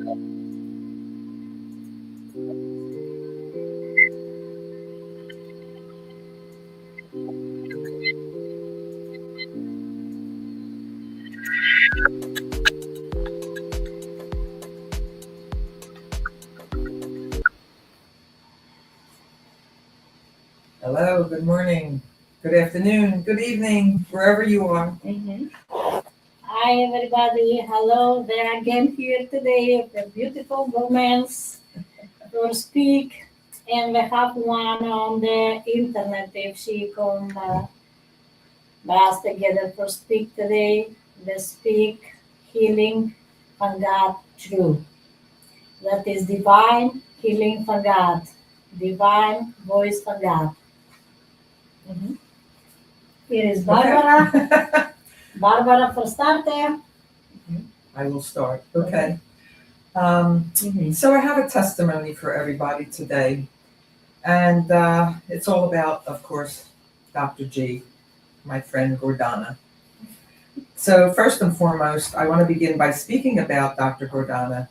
Hello, good morning, good afternoon, good evening, wherever you are. Mhm. Hi everybody, hello there again here today. The beautiful romance will speak, and we have one on the internet. If she come us together for speak today, we speak healing from God through. That is divine healing from God, divine voice from God. Mhm. Here is Barbara. Okay. Barbara for starter. I will start. Okay. Mhm. So I have a testimony for everybody today, and it's all about, of course, Dr. G, my friend Gordana. So first and foremost, I want to begin by speaking about Dr. Gordana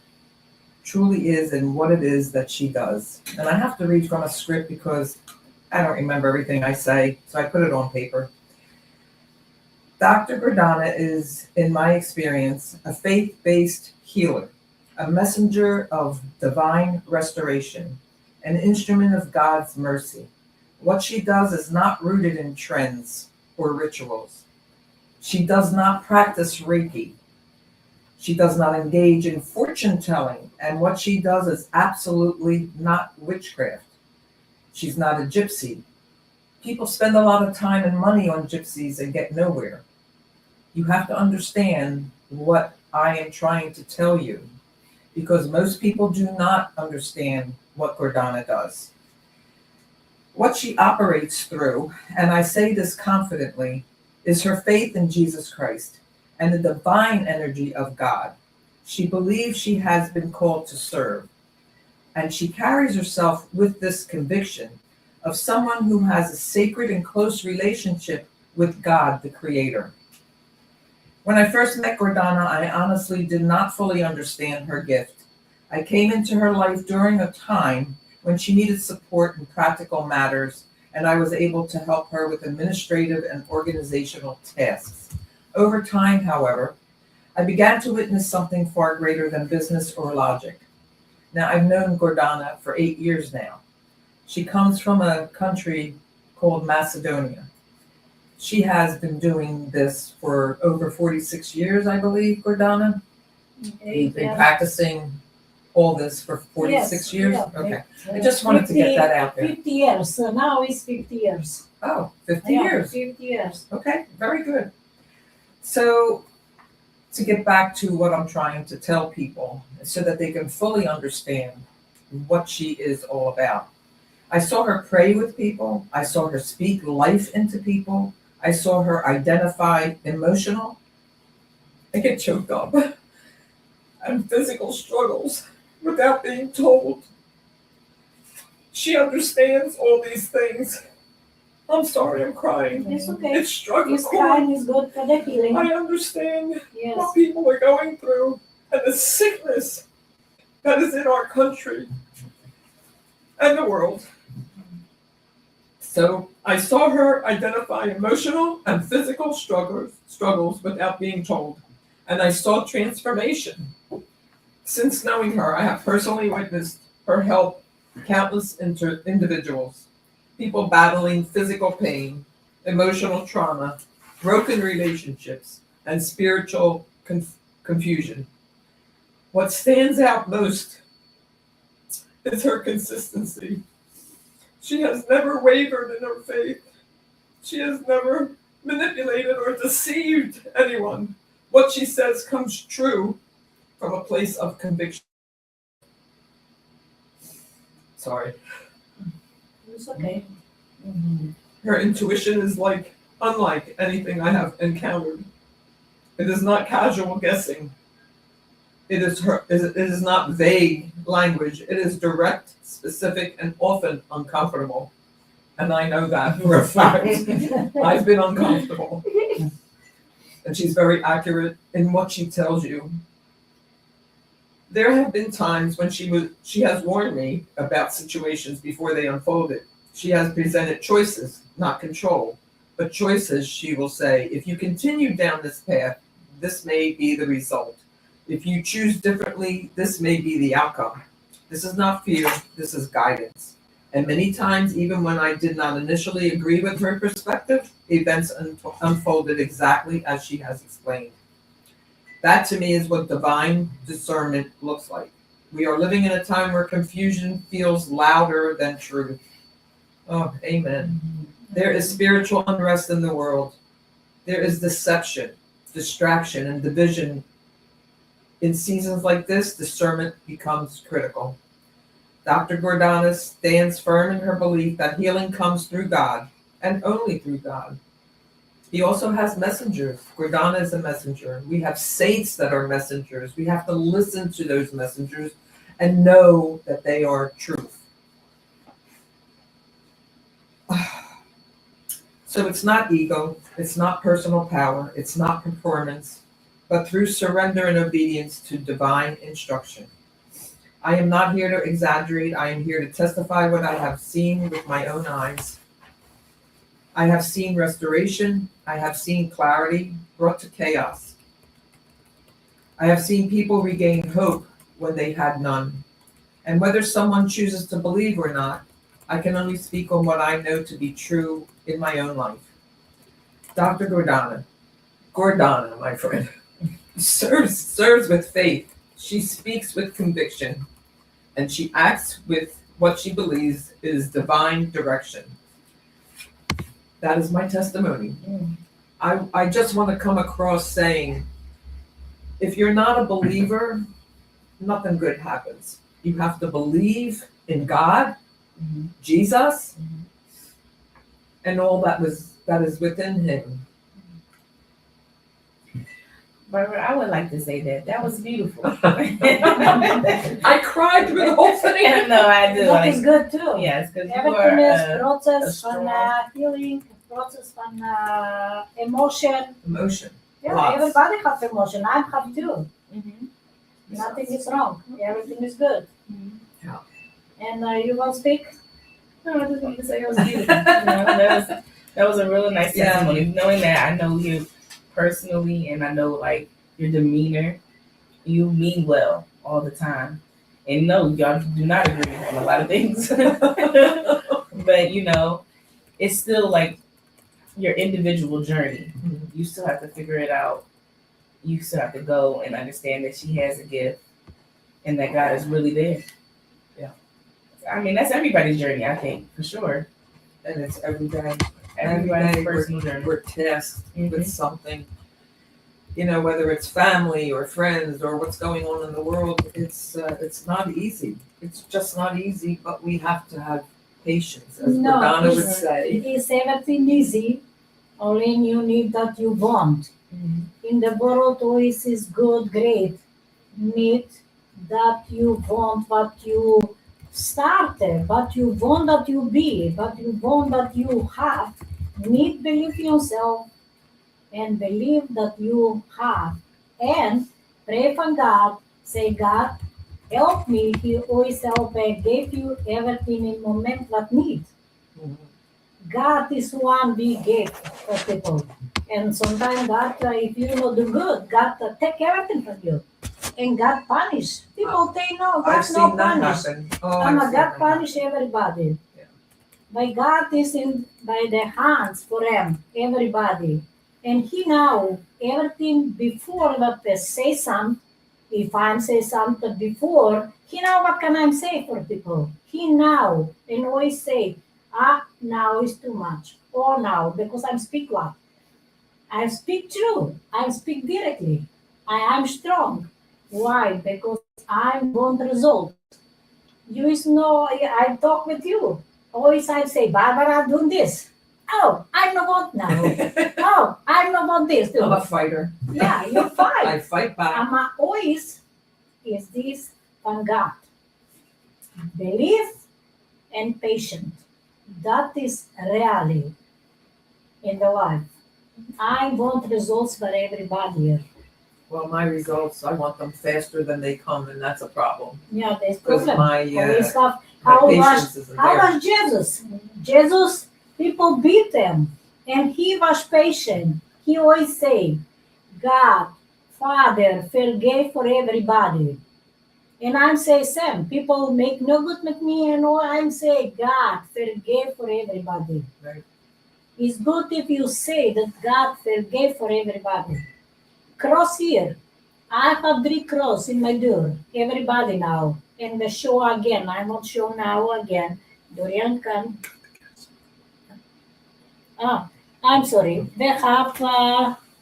truly is and what it is that she does. And I have to read from a script because I don't remember everything I say, so I put it on paper. Dr. Gordana is, in my experience, a faith-based healer, a messenger of divine restoration, an instrument of God's mercy. What she does is not rooted in trends or rituals. She does not practice Reiki. She does not engage in fortune telling, and what she does is absolutely not witchcraft. She's not a gypsy. People spend a lot of time and money on gypsies and get nowhere. You have to understand what I am trying to tell you, because most people do not understand what Gordana does. What she operates through, and I say this confidently, is her faith in Jesus Christ and the divine energy of God. She believes she has been called to serve, and she carries herself with this conviction of someone who has a sacred and close relationship with God, the Creator. When I first met Gordana, I honestly did not fully understand her gift. I came into her life during a time when she needed support in practical matters, and I was able to help her with administrative and organizational tasks. Over time, however, I began to witness something far greater than business or logic. Now, I've known Gordana for 8 years now. She comes from a country called Macedonia. She has been doing this for over 46 years, I believe, Gordana. You've been practicing all this for 46 years? Yeah. Okay. I just wanted to get that out there. 50 years. So now it's 50 years. Oh, 50 years. 50 years. Okay, very good. So, to get back to what I'm trying to tell people so that they can fully understand what she is all about. I saw her pray with people. I saw her speak life into people. I saw her identify emotional, I get choked up, and physical struggles without being told. She understands all these things. I'm sorry, I'm crying. It's okay. It's struggle. This crying is good for the healing. I understand Yes. what people are going through and the sickness that is in our country and the world. So I saw her identify emotional and physical struggles without being told. And I saw transformation. Since knowing her, I have personally witnessed her help countless individuals, people battling physical pain, emotional trauma, broken relationships, and spiritual confusion. What stands out most is her consistency. She has never wavered in her faith. She has never manipulated or deceived anyone. What she says comes true from a place of conviction. Sorry. It's okay. Her intuition is unlike anything I have encountered. It is not casual guessing. It is not vague language. It is direct, specific, and often uncomfortable. And I know that for a fact. I've been uncomfortable. And she's very accurate in what she tells you. There have been times when she has warned me about situations before they unfolded. She has presented choices, not control, but choices. She will say, if you continue down this path, this may be the result. If you choose differently, this may be the outcome. This is not fear, this is guidance. And many times, even when I did not initially agree with her perspective, events unfolded exactly as she has explained. That to me is what divine discernment looks like. We are living in a time where confusion feels louder than truth. Oh, amen. There is spiritual unrest in the world. There is deception, distraction, and division. In seasons like this, discernment becomes critical. Dr. Gordana stands firm in her belief that healing comes through God and only through God. He also has messengers. Gordana is a messenger. We have saints that are messengers. We have to listen to those messengers and know that they are truth. So it's not ego, it's not personal power, it's not performance, but through surrender and obedience to divine instruction. I am not here to exaggerate, I am here to testify what I have seen with my own eyes. I have seen restoration, I have seen clarity brought to chaos. I have seen people regain hope when they had none. And whether someone chooses to believe or not, I can only speak on what I know to be true in my own life. Dr. Gordana, my friend, serves with faith. She speaks with conviction, and she acts with what she believes is divine direction. That is my testimony. I just want to come across saying, if you're not a believer, nothing good happens. You have to believe in God, Jesus, and all that is within him. Barbara, I would like to say that was beautiful. I cried through the whole thing. No, I do. That is good too. Yes, because you Everything is are process strong- van healing, process van emotion. Emotion. Yeah, Lots. everybody has emotion. I have too. Mhm. Nothing is wrong. Everything is good. Yeah. And you will speak? No, I just wanted to say it was beautiful. That was a really nice Yeah. testimony. Knowing that I know you personally, and I know like your demeanor, you mean well all the time. And no, y'all do not agree on a lot of things, but it's still like your individual journey. You still have to figure it out. You still have to go and understand that she has a gift, and that God is really there. Yeah. I mean, that's everybody's journey, I think, for sure. And it's every day. Everybody's personal journey. We're tasked Mhm. with something. Whether it's family or friends or what's going on in the world, it's not easy. It's just not easy, but we have to have patience, as No, Donna would it's- say. Is everything easy? Only you need that you want. In the world, always is good, great. Need that you want what you started, but you want that you be, but you want that you have. Need believe in yourself and believe that you have. And pray for God. Say, God, help me. He always help. I gave you everything in moment what need. Mhm. God is one big gift for people. And sometimes God, if you not do good, God take everything from you. And God punish. People say no, I've God seen no that punish. happen. Oh, And I've seen God that punish happen. everybody. Yeah. But God is in by the hands for them, everybody. And He know everything before that they say something. If I say something before, He know what can I say for people. He know and always say, now is too much. Or now, because I speak what? I speak true. I speak directly. I am strong. Why? Because I want result. You is know I talk with you. Always I say, Barbara, do this. Oh, I'm not want now. Oh, I'm not want this too. I'm a fighter. Yeah, you fight. I fight back. I'm always is this on God. Belief and patient. That is really in the life. I want results for everybody here. Well, my results, I want them faster than they come, and that's a problem. Yeah, there's Because problem. my Always have, my how was patience isn't how there. was Jesus? Jesus, people beat him, and he was patient. He always say, God, Father, forgave for everybody. And I'm say same. People make no good with me, and all I'm say, God, forgave for everybody. Right. It's good if you say that God forgave for everybody. Cross here. I have 3 cross in my door. Everybody now. And the show again. I will show now again. Dorian can. Ah, I'm sorry. They have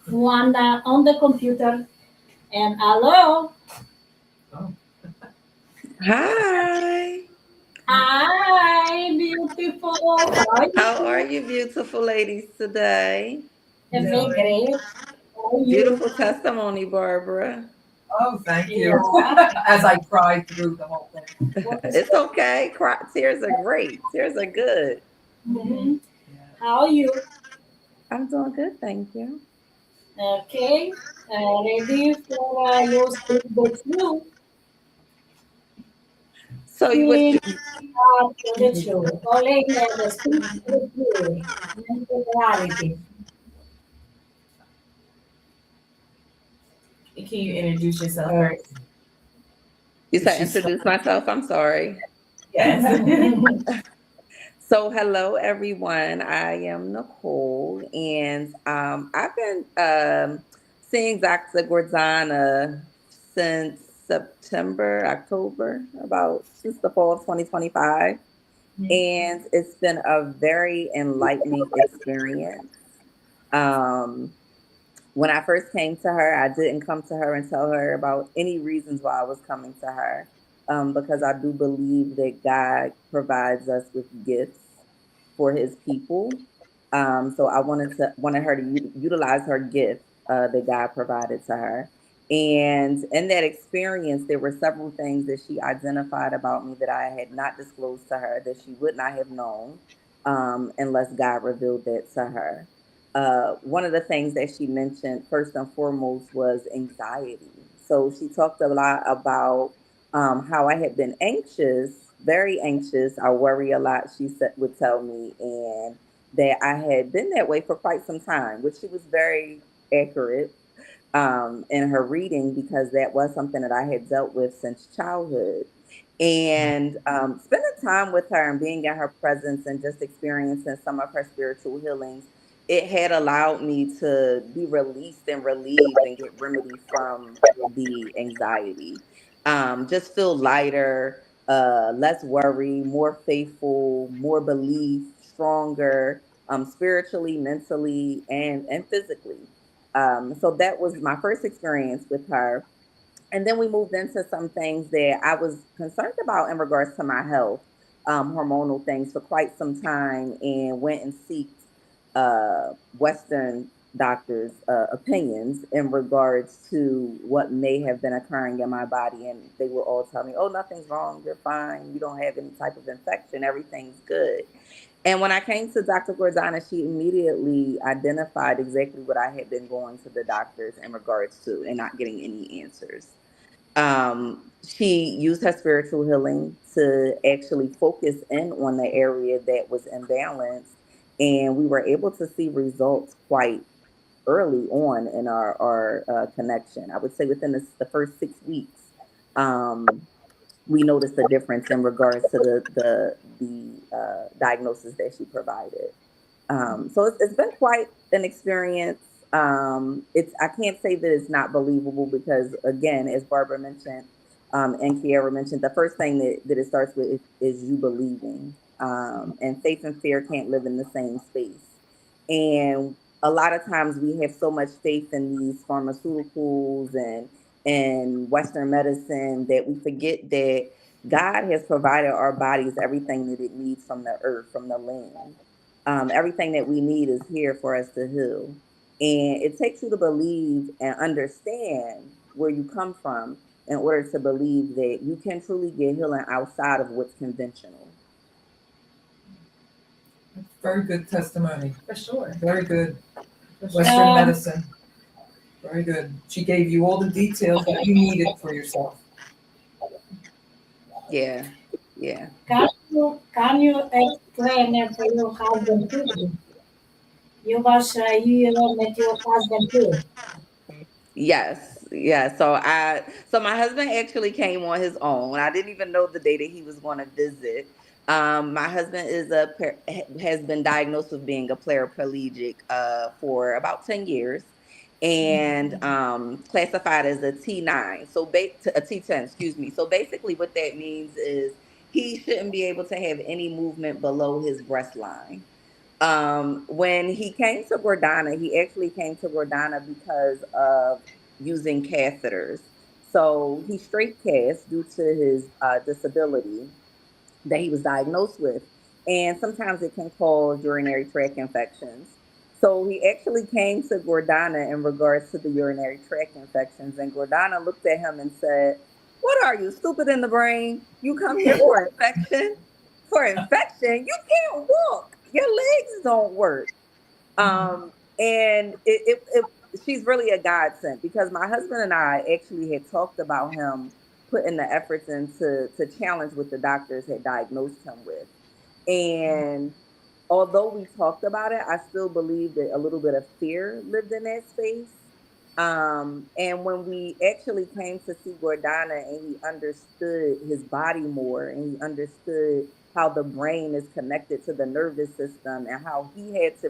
one on the computer. And hello. Oh, Hi. Hi, beautiful. How are How are you? you, beautiful ladies, today? Very great. How are you? Beautiful testimony, Barbara. oh, thank you. Yeah. As I cried through the whole thing. What is It's okay. Tears are great. Tears are good. Mhm. Yeah. How are you? I'm doing good, thank you. Okay. Ready for your speak the truth? So, you what? Speak the truth. Calling the speak the truth. Mental reality. Can you introduce yourself Uh, first? You said she's introduce myself. I'm sorry. Yes. So, hello, everyone. I am Nicole, and I've been seeing Dr. Gordana since September, October, about since the fall of 2025. And it's been a very enlightening experience. Um, when I first came to her, I didn't come to her and tell her about any reasons why I was coming to her, because I do believe that God provides us with gifts for His people. So I wanted her to utilize her gift that God provided to her. And in that experience, there were several things that she identified about me that I had not disclosed to her, that she would not have known unless God revealed that to her. One of the things that she mentioned first and foremost was anxiety. So she talked a lot about how I had been anxious, very anxious. I worry a lot, she said, would tell me, and that I had been that way for quite some time, which she was very accurate in her reading, because that was something that I had dealt with since childhood. And spending time with her and being in her presence and just experiencing some of her spiritual healings, it had allowed me to be released and relieved and get remedy from the anxiety. Just feel lighter, less worry, more faithful, more belief, stronger, spiritually, mentally, and physically. So that was my first experience with her. And then we moved into some things that I was concerned about in regards to my health, hormonal things for quite some time, and went and sought Western doctors' opinions in regards to what may have been occurring in my body. And they will all tell me, oh, nothing's wrong. You're fine. You don't have any type of infection. Everything's good. And when I came to Dr. Gordana, she immediately identified exactly what I had been going to the doctors in regards to and not getting any answers. She used her spiritual healing to actually focus in on the area that was imbalanced. And we were able to see results quite early on in our connection. I would say within the first 6 weeks, we noticed a difference in regards to the diagnosis that she provided. So it's been quite an experience. It's I can't say that it's not believable, because again, as Barbara mentioned, and Kiara mentioned, the first thing that it starts with is you believing. And faith and fear can't live in the same space. And a lot of times we have so much faith in these pharmaceuticals and Western medicine that we forget that God has provided our bodies everything that it needs from the earth, from the land. Everything that we need is here for us to heal. And it takes you to believe and understand where you come from in order to believe that you can truly get healing outside of what's conventional. very good testimony. For sure. Very good. For sure. Western Um, medicine. Very good. She gave you all the details that you needed for yourself. Yeah, yeah. Can you explain it to your husband too? You met your husband too. Yes, yeah. So my husband actually came on his own. I didn't even know the day that he was going to visit. My husband has been diagnosed with being a paraplegic for about 10 years, and classified as a T9. A T10, excuse me. So basically, what that means is he shouldn't be able to have any movement below his breast line. When he came to Gordana, he actually came to Gordana because of using catheters. So he straight cast due to his disability that he was diagnosed with. And sometimes it can cause urinary tract infections. So he actually came to Gordana in regards to the urinary tract infections. And Gordana looked at him and said, "What are you, stupid in the brain? You come here for infection? For infection? You can't walk. Your legs don't work." And she's really a godsend because my husband and I actually had talked about him putting the efforts into to challenge what the doctors had diagnosed him with. And although we talked about it, I still believe that a little bit of fear lived in that space. And when we actually came to see Gordana and he understood his body more and he understood how the brain is connected to the nervous system and how he had to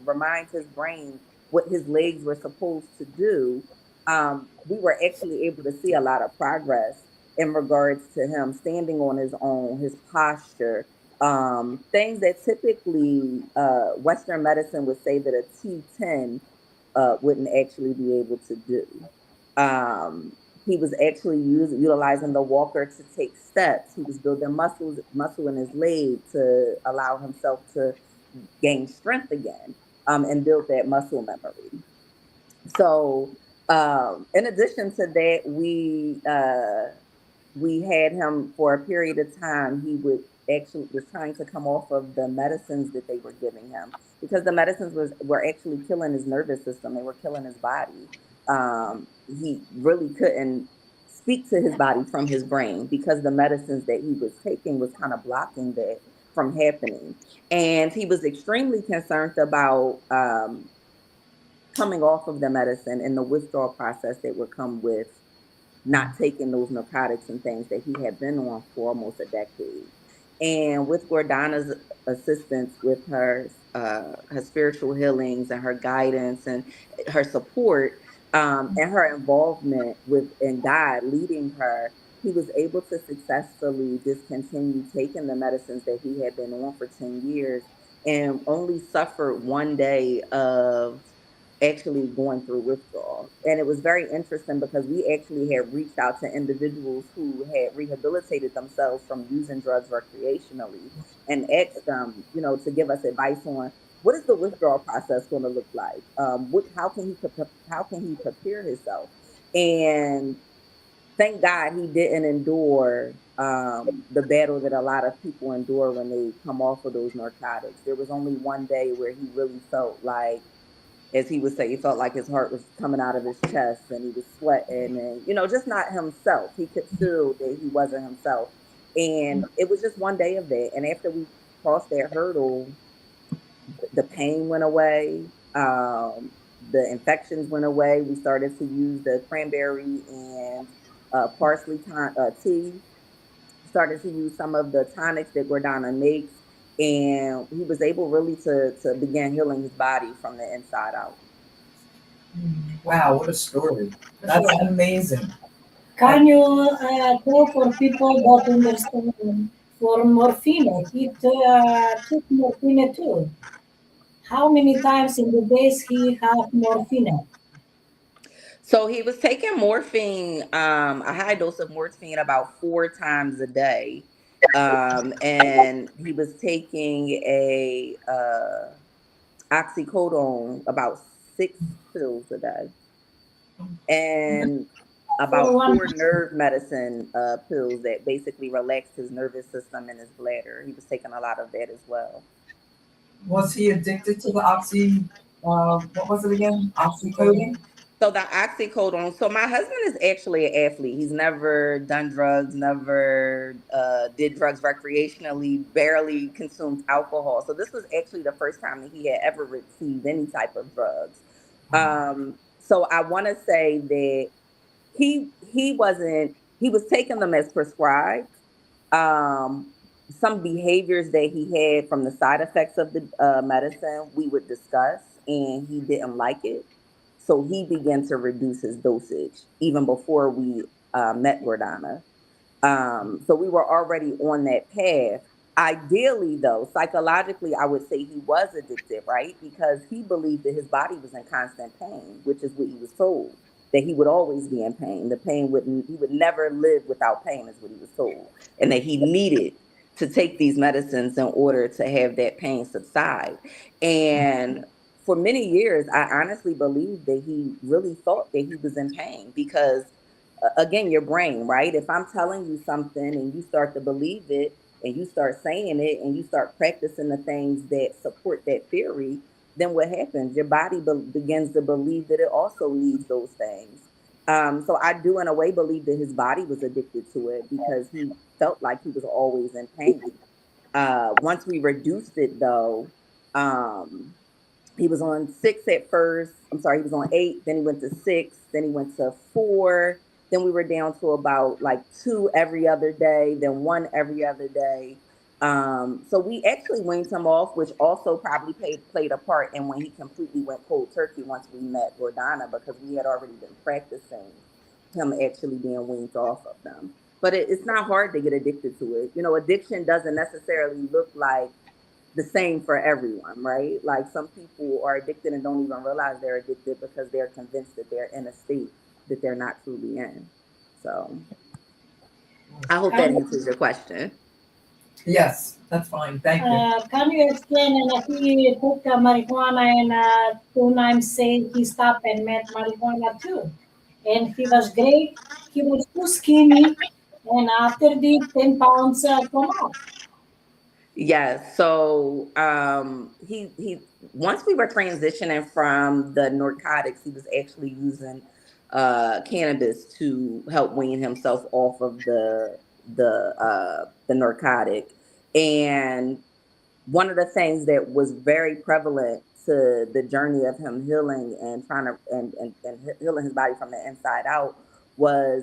remind his brain what his legs were supposed to do, we were actually able to see a lot of progress in regards to him standing on his own, his posture, things that typically Western medicine would say that a T10 wouldn't actually be able to do. Um, he was actually utilizing the walker to take steps. He was building muscle in his leg to allow himself to gain strength again, and build that muscle memory. So, in addition to that, we had him for a period of time. He would actually was trying to come off of the medicines that they were giving him because the medicines were actually killing his nervous system. They were killing his body. He really couldn't speak to his body from his brain because the medicines that he was taking was kind of blocking that from happening. And he was extremely concerned about coming off of the medicine and the withdrawal process that would come with not taking those narcotics and things that he had been on for almost a decade. And with Gordana's assistance, with her spiritual healings and her guidance and her support, and her involvement with and God leading her, he was able to successfully discontinue taking the medicines that he had been on for 10 years, and only suffered one day of actually going through withdrawal. And it was very interesting because we actually had reached out to individuals who had rehabilitated themselves from using drugs recreationally and asked them, to give us advice on what is the withdrawal process going to look like? How can he prepare himself? And thank God he didn't endure the battle that a lot of people endure when they come off of those narcotics. There was only one day where he really felt like, as he would say, he felt like his heart was coming out of his chest and he was sweating and, just not himself. He could feel that he wasn't himself. And it was just one day of that. And after we crossed that hurdle, the pain went away. The infections went away. We started to use the cranberry and parsley tea, started to use some of the tonics that Gordana makes. And he was able really to begin healing his body from the inside out. Wow, what a story. That's amazing. Can you tell for people that understand for morphine? He took morphine too. How many times in the days he have morphine? So he was taking morphine, a high dose of morphine about 4 times a day. And he was taking a oxycodone about 6 pills a day. And For about one, 4 nerve medicine pills that basically relaxed his nervous system and his bladder. He was taking a lot of that as well. Was he addicted to the what was it again? Oxycodone? So the oxycodone. So my husband is actually an athlete. He's never done drugs, never did drugs recreationally, barely consumed alcohol. So this was actually the first time that he had ever received any type of drugs. So I want to say that he was taking them as prescribed. Some behaviors that he had from the side effects of the medicine we would discuss, and he didn't like it. So he began to reduce his dosage even before we met Gordana. So we were already on that path. Ideally, though, psychologically, I would say he was addicted, right? Because he believed that his body was in constant pain, which is what he was told, that he would always be in pain. The pain wouldn't, he would never live without pain, is what he was told, and that he needed to take these medicines in order to have that pain subside. And for many years, I honestly believed that he really thought that he was in pain because again, your brain, right? If I'm telling you something and you start to believe it and you start saying it and you start practicing the things that support that theory, then what happens? Your body begins to believe that it also needs those things. So I do, in a way, believe that his body was addicted to it because he felt like he was always in pain. Once we reduced it, though, he was on 6 at first. I'm sorry, he was on 8. Then he went to 6. Then he went to 4. Then we were down to about like 2 every other day. Then 1 every other day. So we actually weaned him off, which also probably played a part in when he completely went cold turkey once we met Gordana, because we had already been practicing him actually being weaned off of them. But it's not hard to get addicted to it. You know, addiction doesn't necessarily look like the same for everyone, right? Like some people are addicted and don't even realize they're addicted because they're convinced that they're in a state that they're not truly in. So I hope that answers your question. Yes, that's fine. Thank you. Can you explain? And he took marijuana and 2 times said he stopped and met marijuana too. And he was great. He was too skinny. And after the 10 pounds come off. Yes. So he once we were transitioning from the narcotics, he was actually using cannabis to help wean himself off of the narcotic. And one of the things that was very prevalent to the journey of him healing and trying to and healing his body from the inside out was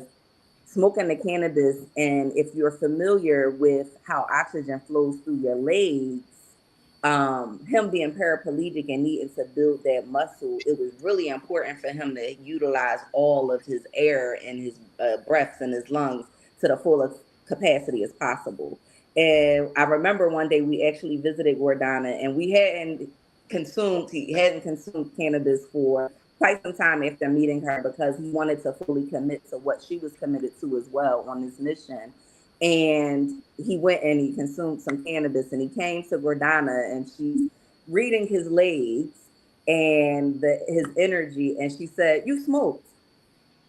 smoking the cannabis. And if you're familiar with how oxygen flows through your legs, him being paraplegic and needing to build that muscle, it was really important for him to utilize all of his air and his breaths in his lungs to the fullest capacity as possible. And I remember one day we actually visited Gordana, and he hadn't consumed cannabis for quite some time after meeting her, because he wanted to fully commit to what she was committed to as well on this mission. And he went and he consumed some cannabis, and he came to Gordana, and she's reading his legs and his energy, and she said, "You smoked,"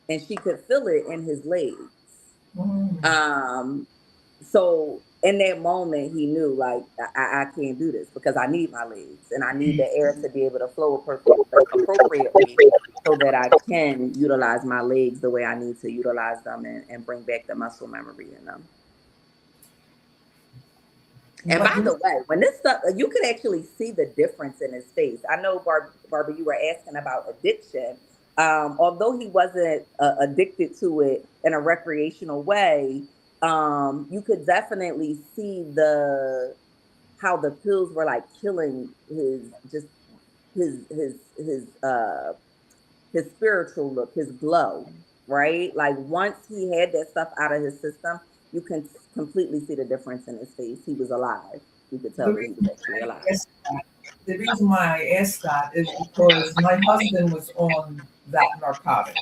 and she could feel it in his legs. So in that moment, he knew, like, I can't do this because I need my legs and I need the air to be able to flow appropriately so that I can utilize my legs the way I need to utilize them and bring back the muscle memory in them. And by the way, when this stuff, you could actually see the difference in his face. I know, Barbara, you were asking about addiction. Although he wasn't addicted to it in a recreational way, you could definitely see how the pills were like killing his spiritual look, his glow, right? Like once he had that stuff out of his system, you can completely see the difference in his face. He was alive. You could tell that he was actually alive. The reason why I asked that is because my husband was on that narcotic,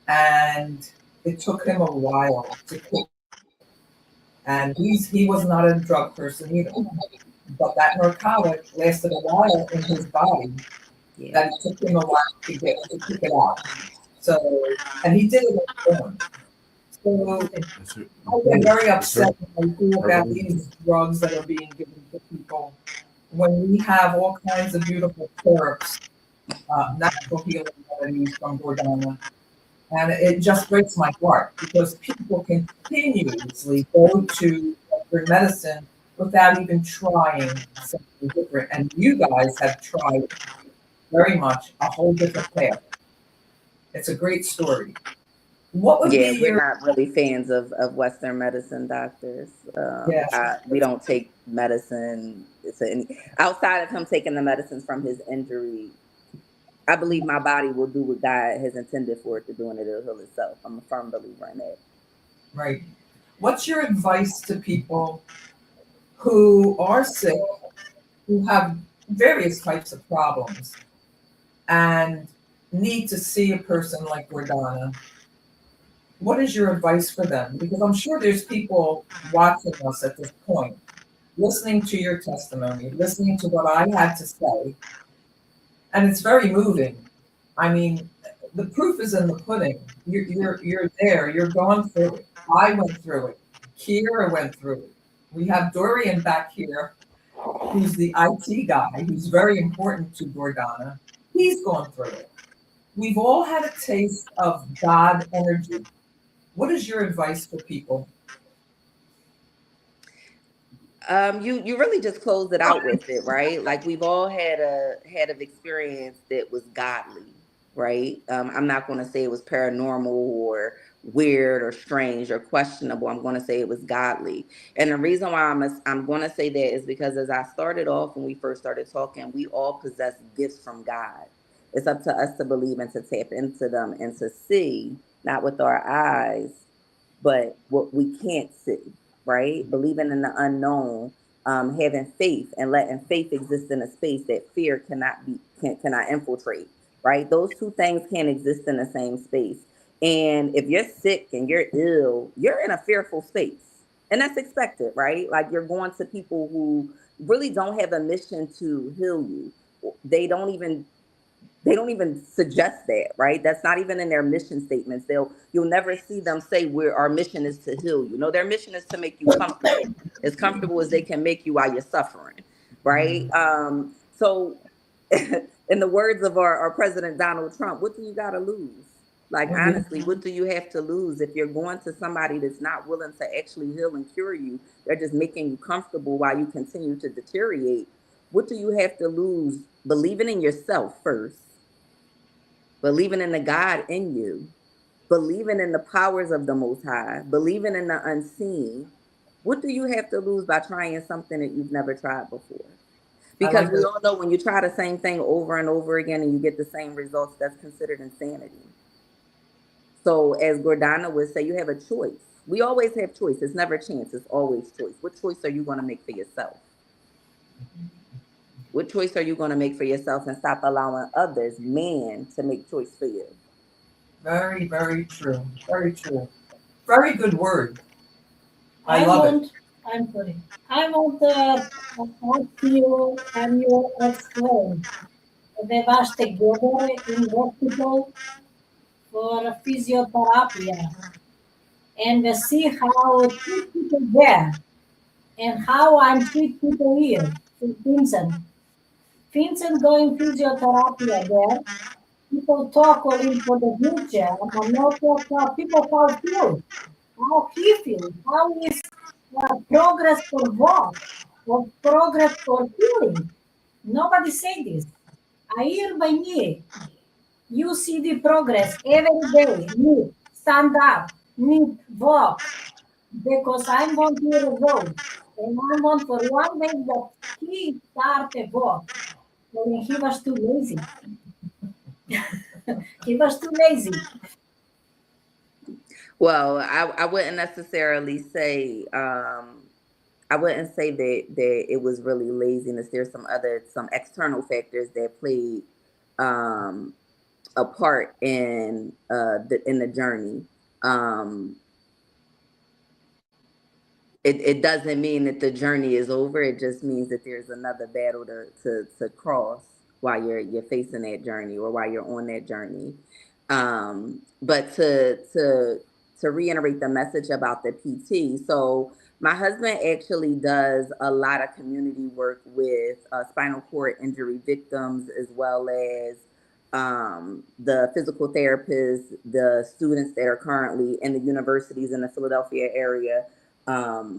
and it took him a while to quit. And he was not a drug person either, but that narcotic lasted a while in his body. Yeah. That it took him a while to kick it out. So, and he did it alone. So I get very upset when I hear about these drugs that are being given to people when we have all kinds of beautiful perks natural healing remedies from Gordana. And it just breaks my heart because people continuously go to Western medicine without even trying something different. And you guys have tried very much a whole different path. It's a great story. What would Yeah, be we're your, not really fans of Western medicine doctors. yeah, We don't take medicine. Outside of him taking the medicines from his injury, I believe my body will do what God has intended for it to do, and it'll heal itself. I'm a firm believer in that. right? What's your advice to people who are sick, who have various types of problems, and need to see a person like Gordana? What is your advice for them? Because I'm sure there's people watching us at this point, listening to your testimony, listening to what I had to say, and it's very moving. I mean, the proof is in the pudding. You're there. You're going through it. I went through it. Kiera went through it. We have Dorian back here, who's the IT guy, who's very important to Gordana. He's gone through it. We've all had a taste of God energy. What is your advice for people? You really just closed it out with it, right? Like we've all had an experience that was godly, right? I'm not going to say it was paranormal or weird or strange or questionable. I'm going to say it was godly, and the reason why I'm going to say that is because as I started off when we first started talking, we all possess gifts from God. It's up to us to believe and to tap into them and to see, not with our eyes, but what we can't see, right? Believing in the unknown, having faith and letting faith exist in a space that fear cannot infiltrate, right? Those two things can't exist in the same space. And if you're sick and you're ill, you're in a fearful space. And that's expected, right? Like you're going to people who really don't have a mission to heal you. They don't even they don't even suggest that, right? That's not even in their mission statements. You'll never see them say where our mission is to heal you. No, their mission is to make you comfortable as they can make you while you're suffering, right? So in the words of our president Donald Trump, what do you got to lose? Like honestly, what do you have to lose if you're going to somebody that's not willing to actually heal and cure you? They're just making you comfortable while you continue to deteriorate. What do you have to lose? Believing in yourself first, believing in the God in you, believing in the powers of the Most High, believing in the unseen. What do you have to lose by trying something that you've never tried before? I Because like we this. all know when you try the same thing over and over again and you get the same results, that's considered insanity. So, as Gordana would say, you have a choice. We always have choice. It's never chance, it's always choice. What choice are you going to make for yourself? What choice are you going to make for yourself and stop allowing others, man, to make choice for you? Very, very true. Very true. Very good word. I I love it. want, I'm sorry, I want to ask you and you explain. They was together in hospital for physiotherapy and we see how treat people there and how I'm treat people here in Vincent. Vincent going physiotherapy there. People talk only for the wheelchair, but not talk how people how he feels, how is progress for what, or progress for healing. Nobody say this. I hear by me. You see the progress every day. Me stand up, me walk, because I'm 1 year old, and I want for one day that he started walk, when he was too lazy. He was too lazy. Well, I wouldn't necessarily say I wouldn't say that it was really laziness. There's some external factors that played um, a part in the journey. Um, it doesn't mean that the journey is over. It just means that there's another battle to cross while you're facing that journey or while you're on that journey. But to reiterate the message about the PT, so my husband actually does a lot of community work with spinal cord injury victims as well as the physical therapists, the students that are currently in the universities in the Philadelphia area,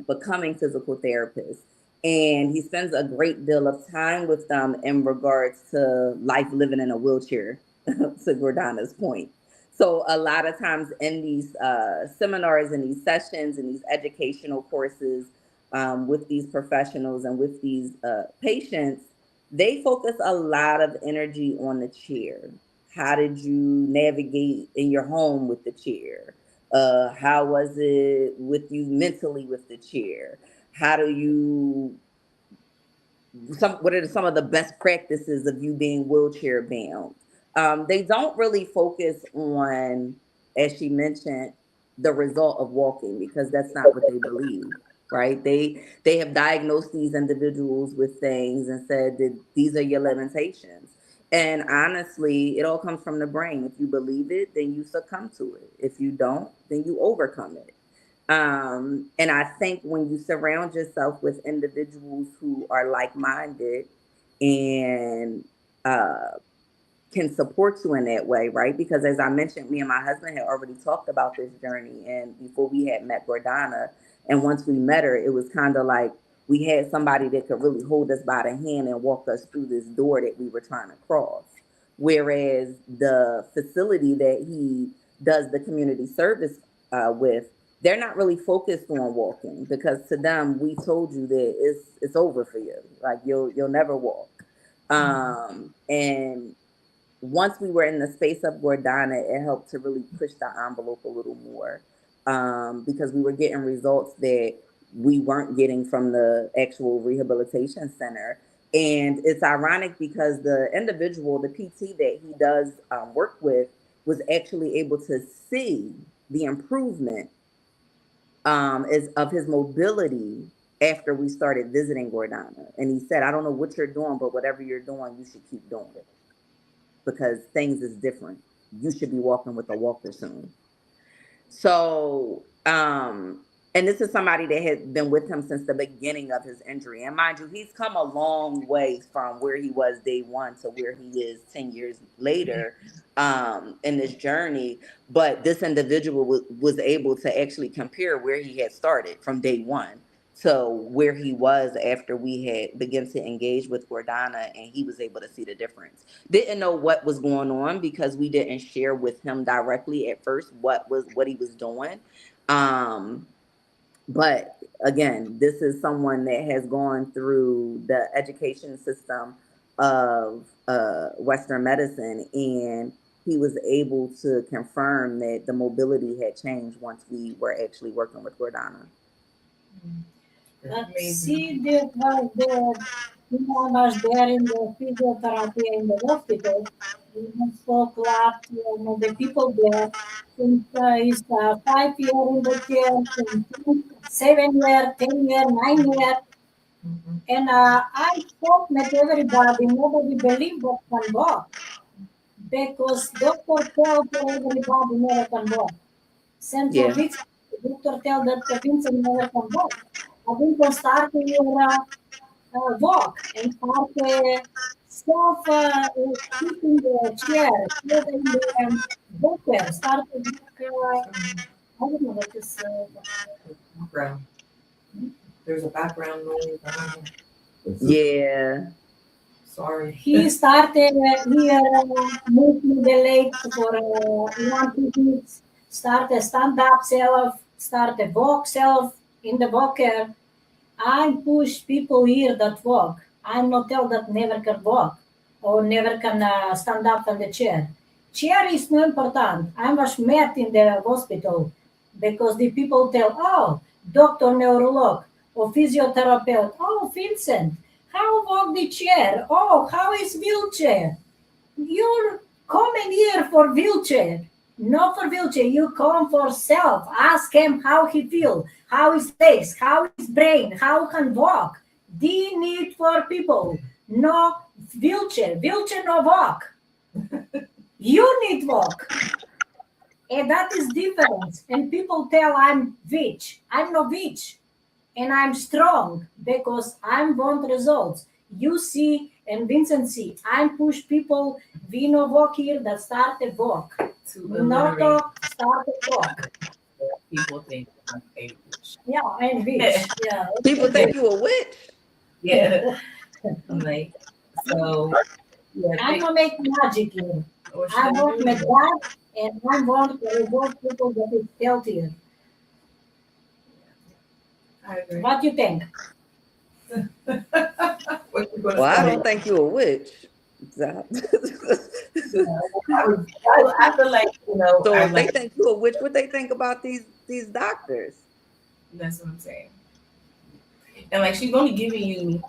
becoming physical therapists. And he spends a great deal of time with them in regards to life living in a wheelchair, to Gordana's point. So a lot of times in these seminars and these sessions and these educational courses, with these professionals and with these patients, they focus a lot of energy on the chair. How did you navigate in your home with the chair? How was it with you mentally with the chair? How do you what are some of the best practices of you being wheelchair bound? They don't really focus on, as she mentioned, the result of walking, because that's not what they believe, right? They have diagnosed these individuals with things and said that these are your limitations. And honestly, it all comes from the brain. If you believe it, then you succumb to it. If you don't, then you overcome it. And I think when you surround yourself with individuals who are like minded and can support you in that way, right? Because as I mentioned, me and my husband had already talked about this journey, and before we had met Gordana, and once we met her, it was kind of like we had somebody that could really hold us by the hand and walk us through this door that we were trying to cross. Whereas the facility that he does the community service with, they're not really focused on walking, because to them, we told you that it's over for you. Like you'll never walk. And once we were in the space of Gordana, it helped to really push the envelope a little more, because we were getting results that we weren't getting from the actual rehabilitation center. And it's ironic because the individual, the PT that he does work with, was actually able to see the improvement is of his mobility after we started visiting Gordana. And he said, I don't know what you're doing, but whatever you're doing, you should keep doing it, because things is different. You should be walking with a walker soon. So, and this is somebody that had been with him since the beginning of his injury. And mind you, he's come a long way from where he was day one to where he is 10 years later, in this journey. But this individual was able to actually compare where he had started from day one to where he was after we had begun to engage with Gordana, and he was able to see the difference. Didn't know what was going on because we didn't share with him directly at first what he was doing. But again, this is someone that has gone through the education system of Western medicine, and he was able to confirm that the mobility had changed once we were actually working with Gordana. See, when I was there in the physiotherapy in the hospital, we spoke a lot to the people there. Since he's 5 years in the chair, since 7 years, 10 years, 9 years. And I spoke with everybody. Nobody believed that can walk, because doctor tell everybody never can walk. Send for Yeah. Vincent. Doctor tell that Vincent never can walk. Vincent started walk and start self keeping the chair, in the doctor started I don't know what is Background. There's a background noise. Yeah. Sorry. he started here moving the leg for 1 2 weeks, started stand up self, started walk self in the walker. I push people here that walk. I'm not tell that never can walk or never can stand up on the chair. Chair is no important. I was met in the hospital because the people tell, oh, doctor neurolog or physiotherapist, oh, Vincent, how walk the chair? Oh, how is wheelchair? You're coming here for wheelchair, not for wheelchair. You come for self. Ask him how he feel, how his legs, how his brain, how can walk. The need for people, no wheelchair. Wheelchair no walk. You need walk. And that is difference. And people tell I'm weak. I'm not weak. And I'm strong because I want results. You see and Vincent C. I push people we no walk here that start a walk. To Not alliterate talk, start a talk. what people think I'm a witch. Yeah, and which. Yeah. People think you a witch. Yeah. I'm like, so yeah, I'm gonna make magic here. or should I I want do my it? dad and I want to reward people that is healthier. I agree. What do you think? What you gonna Well, I say? don't think you a witch. So I feel like, I if they like, think you a witch, what they think about these doctors? that's what I'm saying. And like, she's only giving you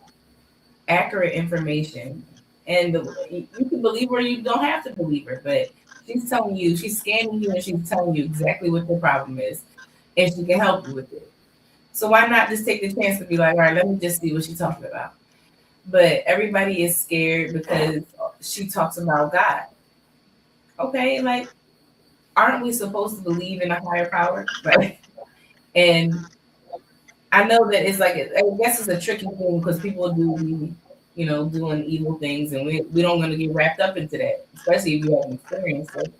accurate information. And you can believe her, or you don't have to believe her, but she's telling you, she's scanning you, and she's telling you exactly what the problem is, and she can help you with it. So why not just take the chance to be like, all right, let me just see what she's talking about. But everybody is scared because she talks about God. Okay, like, aren't we supposed to believe in a higher power? Right? And I know that it's like, I guess it's a tricky thing because people do be, doing evil things, and we don't want to get wrapped up into that, especially if you haven't experienced it.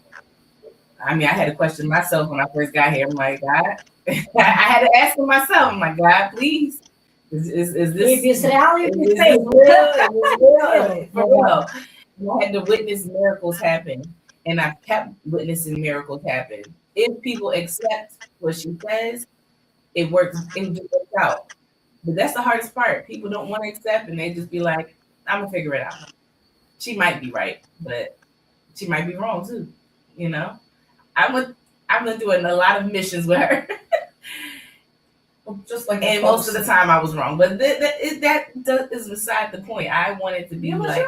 I mean, I had to question myself when I first got here. I'm like, God, I had to ask myself, I'm like, God, please, is If this it's reality, is this faith. real? Is this real? Really? For real. And I had to witness miracles happen, and I kept witnessing miracles happen. If people accept what she says, it works. It just works out. But that's the hardest part. People don't want to accept, and they just be like, "I'm gonna figure it out." She might be right, but she might be wrong too. You know, I've been doing a lot of missions with her, Well, just like and most of the time I was wrong. But that is beside the point. I wanted to be You was like.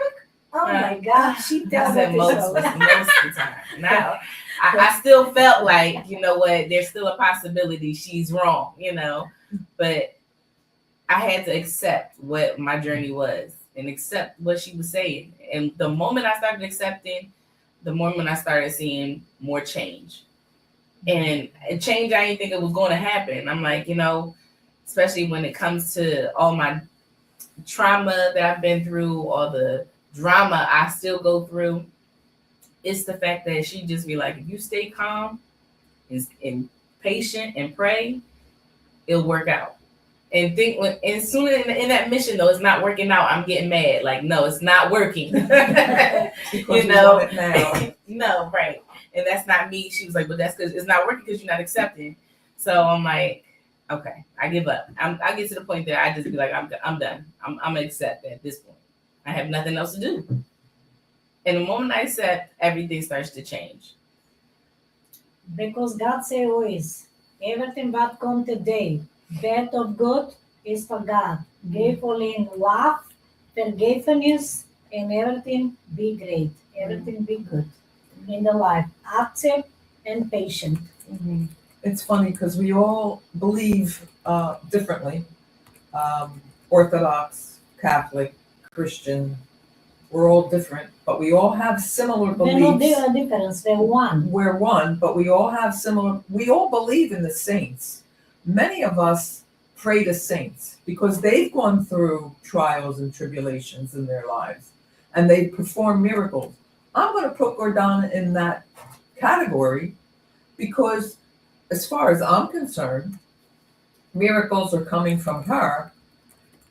Oh my God, she I tells said us most so. of the time. Now, I still felt like, you know what, there's still a possibility she's wrong, but I had to accept what my journey was and accept what she was saying. And the moment I started accepting, the moment I started seeing more change. And change, I didn't think it was going to happen. I'm like, especially when it comes to all my trauma that I've been through, all the drama I still go through, it's the fact that she just be like, if you stay calm and patient and pray, it'll work out. And soon in that mission though, it's not working out, I'm getting mad. Like, no, it's not working. because you want it now. No, right. And that's not me. She was like, but that's because it's not working because you're not accepting. So I'm like, okay, I give up. I get to the point that I just be like, I'm done. I'm gonna accept at this point. I have nothing else to do. And the moment I accept, everything starts to change. Because God say always, everything that come today, bad of good is for God. Give only in love, forgiveness, and everything be great. Everything be good in the life. Active and patient. Mm-hmm. It's funny because we all believe differently. Orthodox, Catholic, Christian, we're all different, but we all have similar They're no beliefs. difference. They're one. We're one, but we all have similar, we all believe in the saints. Many of us pray to saints because they've gone through trials and tribulations in their lives and they perform miracles. I'm going to put Gordana in that category because as far as I'm concerned, miracles are coming from her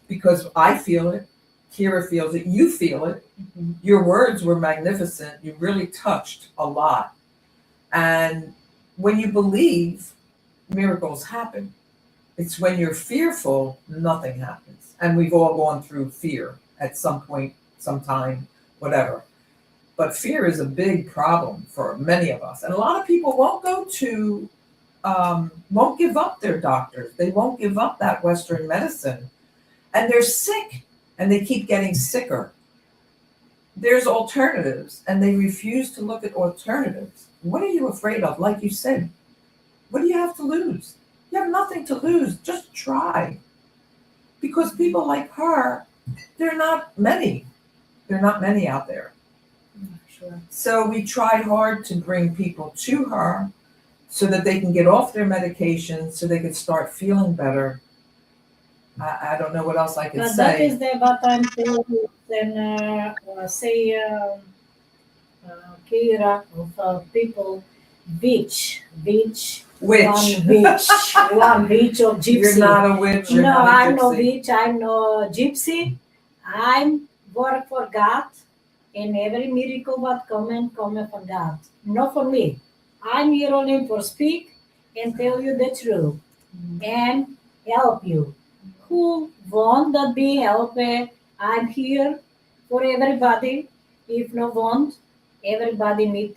because I feel it, Kira feels it, you feel it. Mm-hmm. Your words were magnificent. You really touched a lot. And when you believe, miracles happen. It's when you're fearful, nothing happens. And we've all gone through fear at some point, sometime, whatever. But fear is a big problem for many of us. And a lot of people won't won't give up their doctors. They won't give up that Western medicine. And they're sick and they keep getting sicker. There's alternatives and they refuse to look at alternatives. What are you afraid of? Like you said, what do you have to lose? You have nothing to lose. Just try. Because people like her, they're not many. They're not many out there. Sure. So we tried hard to bring people to her so that they can get off their medications, so they could start feeling better. I don't know what else I could But that say. is the what I'm told. Then say Kira of people, witch, Witch. one witch of gypsy. You're not a witch. You're No, not a I'm no gypsy. witch. I'm no gypsy. I'm work for God, and every miracle what come from God, not for me. I'm here only for speak and tell you the truth and help you. Who want that be helped? I'm here for everybody. If no want, everybody need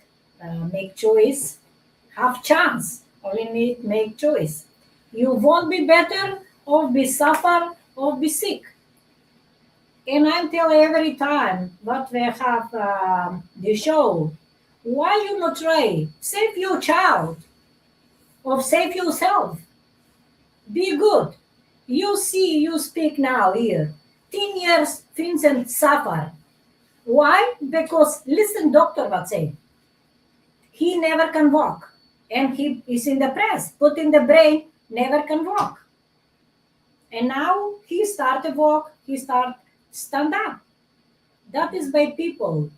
make choice, have chance. Only need make choice. You won't be better or be suffer or be sick. And I tell every time what we have the show, why you not try? Save your child or save yourself. Be good. You see, you speak now here. 10 years Vincent suffer. Why? Because listen, doctor what say. He never can walk. And he is in the press, put in the brain, never can walk. And now he start to walk, he start stand up. That is by people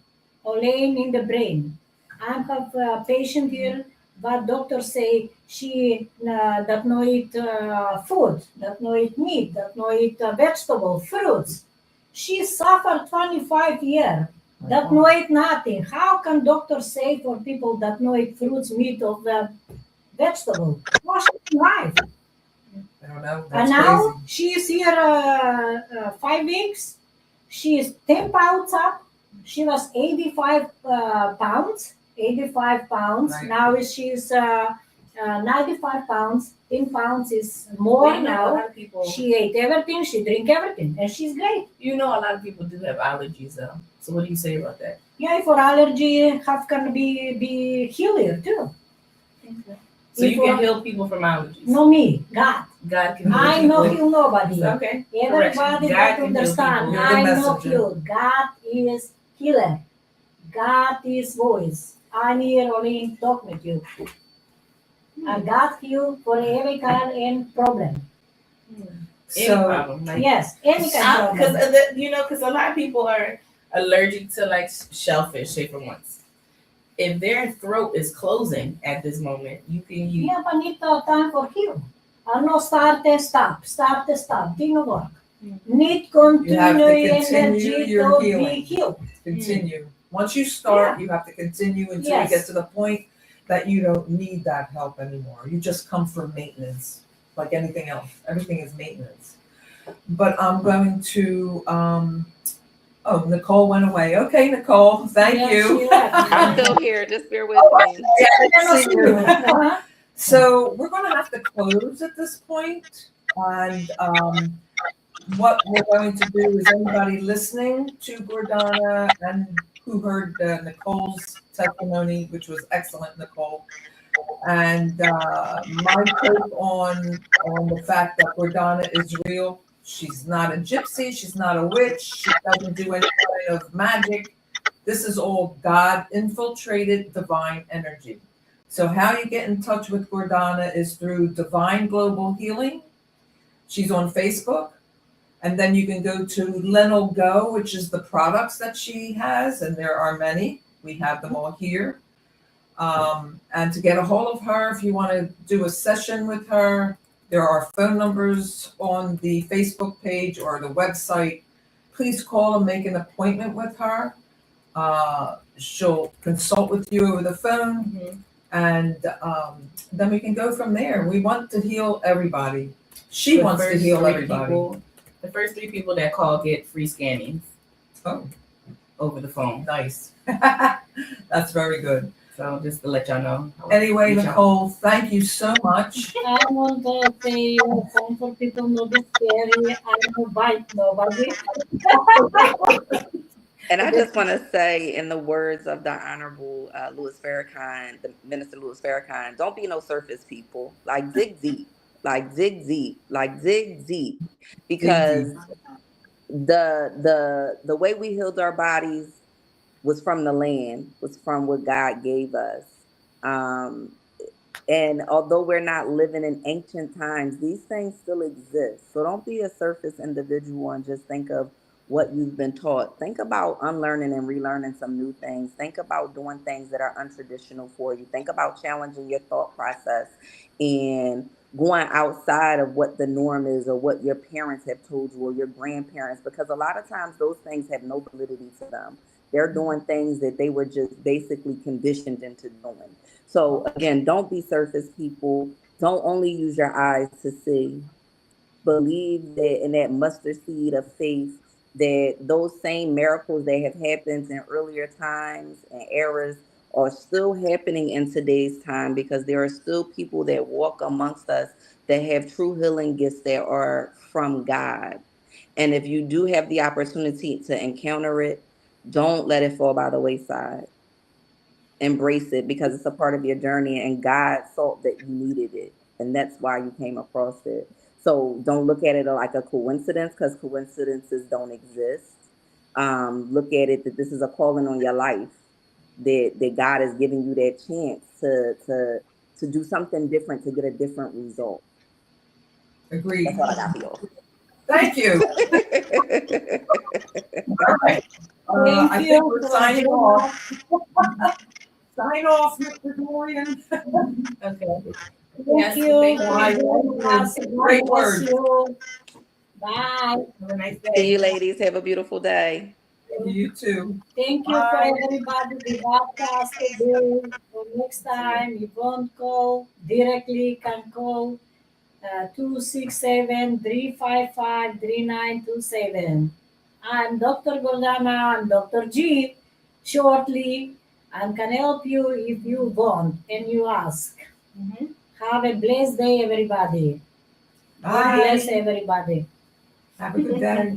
or laying in the brain. I have a patient here, but doctor say she that no eat food, that no eat meat, that no eat vegetable, fruits. She suffered 25 years. That no eat nothing. How can doctor say for people that no eat fruits, meat, or vegetable? What's life? I don't know. And That's now crazy. she is here 5 weeks. She is 10 pounds up. She was 85 pounds. 85 pounds. Right. Now she's 95 pounds. 10 pounds is more Well, you know, a now. lot of people. She ate everything. She drink everything, and she's great. You know, a lot of people do have allergies, though. So what do you say about that? Yeah, for allergy, have can be healer too. So If you can for- heal people from allergies. No me, God. God can heal I people. no heal nobody. Okay. Everybody Correction. God got to can heal understand. people. You're the I know messenger. you. God is healer. God is voice. I'm here only talk with you. And God heal for every kind and problem. Any So problem. Like, Yes, any kind of because problem. because a lot of people are allergic to like shellfish, say for once. If their throat is closing at this moment, you can use. Yeah, but need time for heal. And no start, stop. Didn't work. Need You have to continue continue energy your to be healing. healed. continue. Once you start, you have to continue until you Yes. get to the point that you don't need that help anymore. You just come for maintenance, like anything else. Everything is maintenance. But I'm going to. Oh, Nicole went away. Okay, Nicole, thank Yeah, you. she left. I'm still here. Just bear with me. See you. Uh-huh. So we're going to have to close at this point, and what we're going to do is anybody listening to Gordana and who heard Nicole's testimony, which was excellent, Nicole, and my take on the fact that Gordana is real. She's not a gypsy. She's not a witch. She doesn't do any kind of magic. This is all God infiltrated divine energy. So how you get in touch with Gordana is through Divine Global Healing. She's on Facebook. And then you can go to Lenil-Go, which is the products that she has, and there are many. We have them all here. And to get a hold of her, if you want to do a session with her, there are phone numbers on the Facebook page or the website. Please call and make an appointment with her. She'll consult with you over the phone, Mhm. and then we can go from there. We want to heal everybody. She The wants to first heal three everybody. the first 3 people that call get free scannings Oh, over the phone. nice. That's very good. So just to let y'all know. Anyway, Reach out. Nicole, thank you so much. I want to say some for people not be scary. I don't bite nobody. And I just want to say, in the words of the Honorable Louis Farrakhan, the Minister Louis Farrakhan, don't be no surface people. Like zig deep, like zig deep, like zig deep, because the way we healed our bodies was from the land, was from what God gave us. And although we're not living in ancient times, these things still exist. So don't be a surface individual and just think of what you've been taught. Think about unlearning and relearning some new things. Think about doing things that are untraditional for you. Think about challenging your thought process and going outside of what the norm is or what your parents have told you or your grandparents, because a lot of times those things have no validity to them. They're doing things that they were just basically conditioned into doing. So again, don't be surface people. Don't only use your eyes to see. Believe that in that mustard seed of faith, that those same miracles that have happened in earlier times and eras are still happening in today's time, because there are still people that walk amongst us that have true healing gifts that are from God. And if you do have the opportunity to encounter it, don't let it fall by the wayside. Embrace it, because it's a part of your journey and God saw that you needed it, and that's why you came across it. So don't look at it like a coincidence, because coincidences don't exist. Look at it that this is a calling on your life, that God is giving you that chance to do something different, to get a different result. Agreed. That's what I got for y'all. Thank you. All right. Thank I you think we're for signing doing off. Sign off, Mr. Dorian. Okay. Thank Yes, you thank for you. joining us. God Great bless words. you. Bye. Have a nice See day. you ladies. Have a beautiful day. You too. Thank you for Bye. everybody who helped us today. For next time, you won't call directly, can call 267-355-3927. I'm Dr. Gordana. I'm Dr. G. Shortly, and can help you if you want and you ask. Mhm. Have a blessed day, everybody. God bless Bye. everybody. Have a good day.